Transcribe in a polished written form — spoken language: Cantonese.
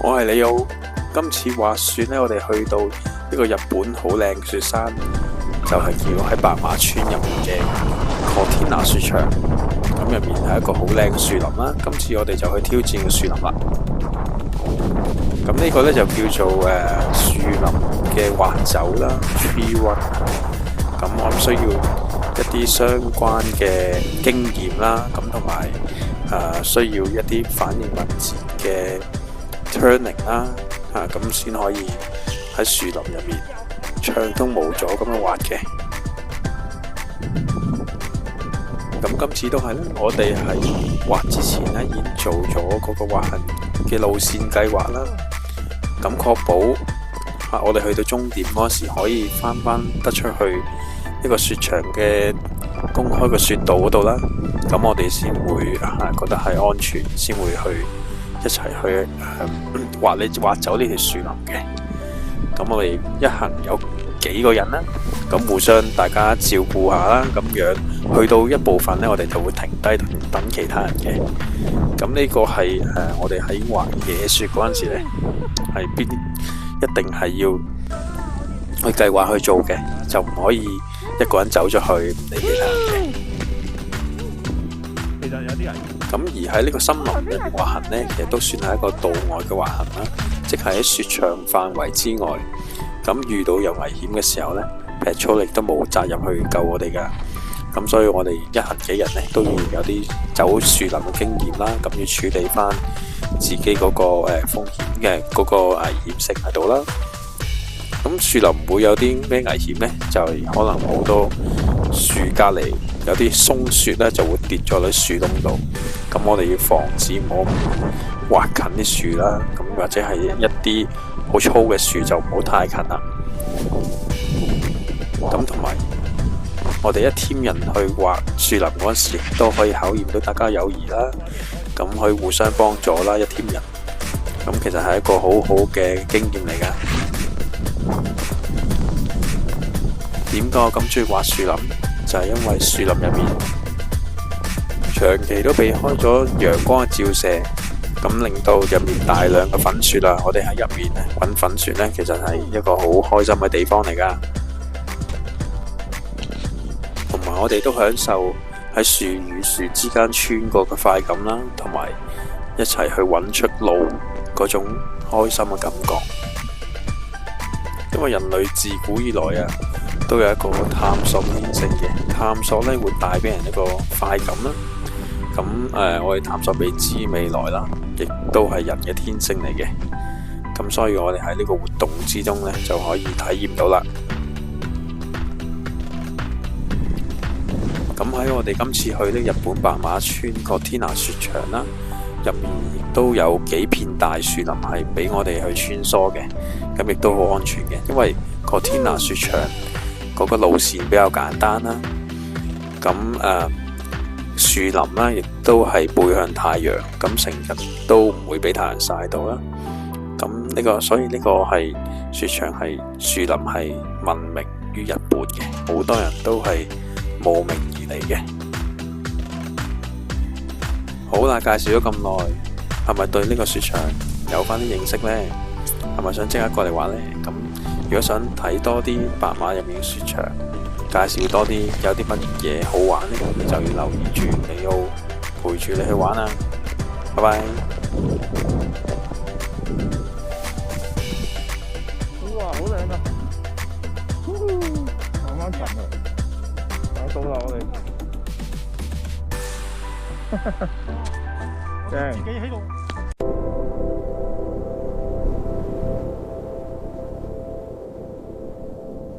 我係李奧。今次滑雪呢，我哋去到一個日本好靚嘅雪山，就係叫喺白馬村入面嘅 Cortina 雪場。咁入面係一個好靚嘅樹林啦。今次我哋就去挑戰個樹林啦。咁呢個呢，就叫做樹林嘅滑走啦 ，tree run。咁我諗需要一啲相關嘅經驗啦，咁同埋需要一啲反應敏捷嘅 turning 啦，咁先可以喺樹林入面暢通無阻咁樣滑嘅。咁今次都係咧，我哋喺滑之前咧已經做咗嗰個滑行嘅路線計劃啦，咁確保我哋去到終點嗰時可以翻得出去一個雪場嘅公開嘅雪道嗰度啦，咁我哋先會覺得係安全，先會去一齊去滑走呢條樹林嘅。咁我哋一行有幾個人啦，咁互相大家照顧下啦，咁樣去到一部分呢，我哋就會停低等其他人嘅。咁呢個係我哋喺滑野雪嗰陣時呢，係一定係要去計劃去做嘅，就唔可以一個人走咗去唔理其他人嘅。其實有啲人咁而喺呢個森林入面滑行呢，其實都算係一個道外嘅滑行啦，即係喺雪場範圍之外。咁遇到有危險嘅時候呢，Petrol亦都冇責任去救我哋噶。咁所以我哋一行幾人呢，都要有啲走樹林嘅經驗啦，咁要處理翻自己嗰個風險嘅嗰個危險性喺度啦。咁樹林會有啲咩危險呢？就係可能好多樹隔離有啲鬆雪咧，就會跌咗喺樹窿度。咁我哋要防止唔好滑近啲樹啦，咁或者係一啲好粗嘅樹就唔好太近啦。咁同埋我哋一 team 人去滑樹林嗰時，都可以考驗到大家友誼啦。咁可以互相幫助啦，一 team 人。咁其實係一個好好嘅經驗嚟噶。點解我咁中意滑樹林？就係因為樹林入面長期都避開咗陽光嘅照射，咁令到入面大量嘅粉雪啦。我哋喺入面搵粉雪呢，其實係一個好開心嘅地方嚟噶。同埋我哋都享受喺樹與樹之間穿過嘅快感啦，同埋一齊去搵出路嗰種開心嘅感覺。因為人類自古以來都有一個探索天性嘅探索呢，會帶俾人一個快感啦。咁我哋探索未知未來啦，亦都係人嘅天性嚟嘅。咁所以我哋喺呢個活動之中呢，就可以體驗到啦。咁喺我哋今次去呢日本白馬村Cortina雪場啦，入面亦都有幾片大樹林係俾我哋去穿梭嘅，咁亦都好安全嘅。因為Cortina雪場嗰個路線比較簡單啦，咁樹林啦亦都係背向太陽，咁成日都唔會俾太陽曬到啦。咁所以呢個係雪場係樹林係聞名於日本嘅，好多人都係慕名而嚟嘅。好啦，介紹咗咁耐，係咪對呢個雪場有翻啲認識呢？係咪想即刻過嚟玩呢？咁如果想睇多啲白馬入面嘅雪場，介紹多啲有啲乜嘢好玩呢，你就要留意住李奧陪住你去玩啦。拜拜。哇，好靚啊！慢慢沉啊，到啦我哋。正。自己喺度。